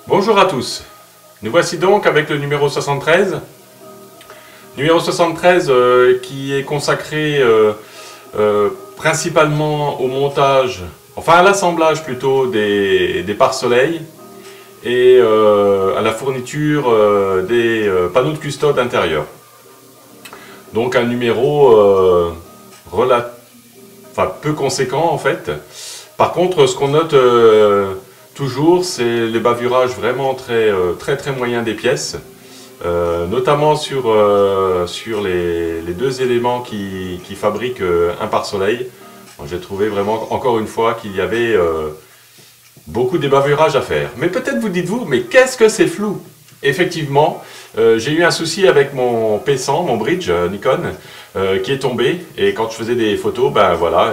Bonjour à tous, nous voici donc avec le numéro 73. Numéro 73 qui est consacré principalement au montage, enfin à l'assemblage plutôt des pare-soleil et à la fourniture des panneaux de custode intérieurs. Donc un numéro peu conséquent en fait. Par contre, ce qu'on note toujours, c'est les bavurages vraiment très moyens des pièces, notamment sur les deux éléments qui fabriquent un pare-soleil. J'ai trouvé vraiment, encore une fois, qu'il y avait beaucoup de bavurages à faire. Mais peut-être vous dites-vous, mais qu'est-ce que c'est flou? Effectivement, j'ai eu un souci avec mon P100, mon bridge Nikon, qui est tombé, et quand je faisais des photos, ben voilà,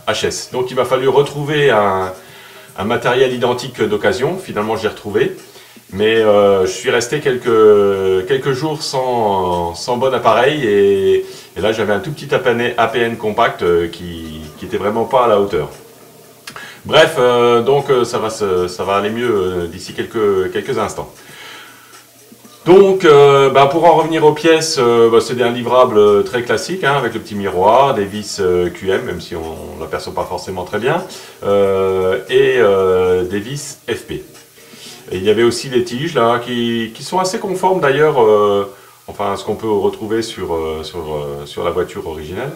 HS. Donc il m'a fallu retrouver un matériel identique d'occasion. Finalement, j'ai retrouvé, mais je suis resté quelques jours sans bon appareil, et là j'avais un tout petit APN compact qui était vraiment pas à la hauteur. Bref, donc ça va aller mieux d'ici quelques instants. Donc, pour en revenir aux pièces, c'est un livrable très classique, hein, avec le petit miroir, des vis QM, même si on ne l'aperçoit pas forcément très bien, et des vis FP. Et il y avait aussi les tiges là, qui sont assez conformes d'ailleurs, enfin à ce qu'on peut retrouver sur la voiture originelle.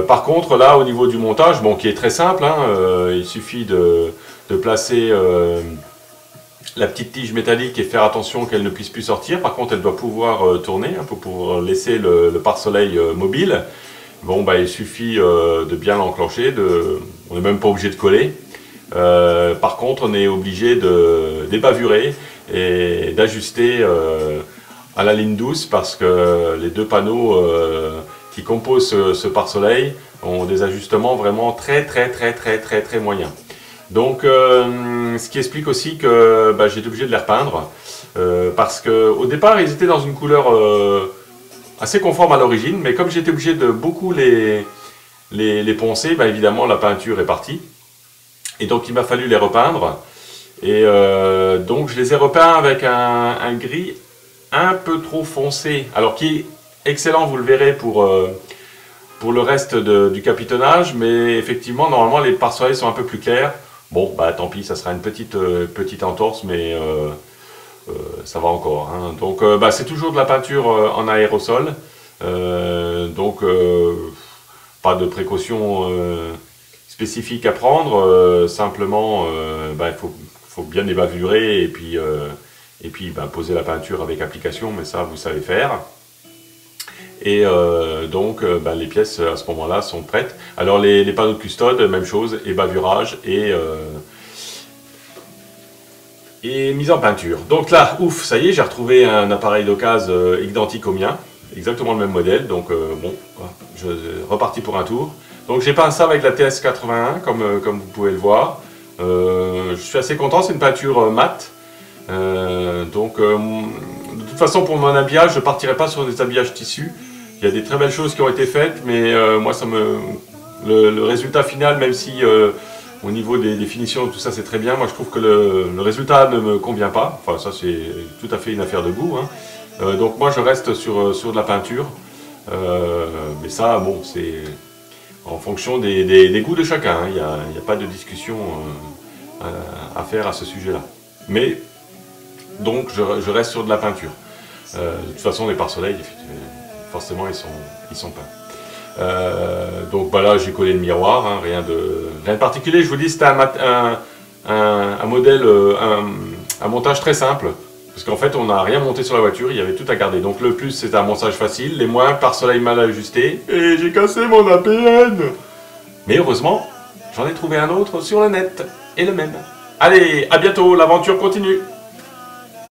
Par contre, là, au niveau du montage, bon, qui est très simple, hein, il suffit de placer la petite tige métallique et faire attention qu'elle ne puisse plus sortir. Par contre, elle doit pouvoir tourner, hein, pour laisser le pare-soleil mobile. Bon, il suffit de bien l'enclencher, on n'est même pas obligé de coller. Par contre, on est obligé de débavurer et d'ajuster à la ligne douce, parce que les deux panneaux qui composent ce pare-soleil ont des ajustements vraiment très moyens. Donc, ce qui explique aussi que j'ai été obligé de les repeindre, parce qu'au départ, ils étaient dans une couleur assez conforme à l'origine, mais comme j'étais obligé de beaucoup les poncer, évidemment, la peinture est partie. Et donc, il m'a fallu les repeindre. Et donc, je les ai repeints avec un gris un peu trop foncé, alors qui est excellent, vous le verrez, pour le reste du capitonnage, mais effectivement, normalement, les pare-soleils sont un peu plus clairs. Bon, tant pis, ça sera une petite entorse, mais ça va encore, hein. Donc, c'est toujours de la peinture en aérosol. Donc, pas de précautions spécifiques à prendre. Simplement, il faut bien débavurer et puis poser la peinture avec application, mais ça, vous savez faire. Et donc les pièces à ce moment-là sont prêtes. Alors les panneaux de custode, même chose, et bavurage et mise en peinture. Donc là, ouf, ça y est, j'ai retrouvé un appareil d'occasion identique au mien, exactement le même modèle. Donc bon, je repartis pour un tour. Donc j'ai peint ça avec la TS81, comme vous pouvez le voir. Je suis assez content, c'est une peinture mate. De toute façon, pour mon habillage, je ne partirai pas sur des habillages tissus. Il y a des très belles choses qui ont été faites, mais moi, le résultat final, même si au niveau des finitions, tout ça, c'est très bien, moi, je trouve que le résultat ne me convient pas. Enfin, ça, c'est tout à fait une affaire de goût, hein. Donc, moi, je reste sur de la peinture. Mais ça, bon, c'est en fonction des goûts de chacun, hein. Il n'y a pas de discussion à faire à ce sujet-là. Mais, donc, je reste sur de la peinture. De toute façon, les pare-soleils, forcément, ils sont peints. Donc là, j'ai collé le miroir, hein, rien de particulier. Je vous dis, c'était un modèle, un montage très simple, parce qu'en fait, on n'a rien monté sur la voiture, il y avait tout à garder. Donc le plus, c'est un montage facile, les moins, pare-soleil mal ajusté, et j'ai cassé mon APN. Mais heureusement, j'en ai trouvé un autre sur le net, et le même. Allez, à bientôt, l'aventure continue.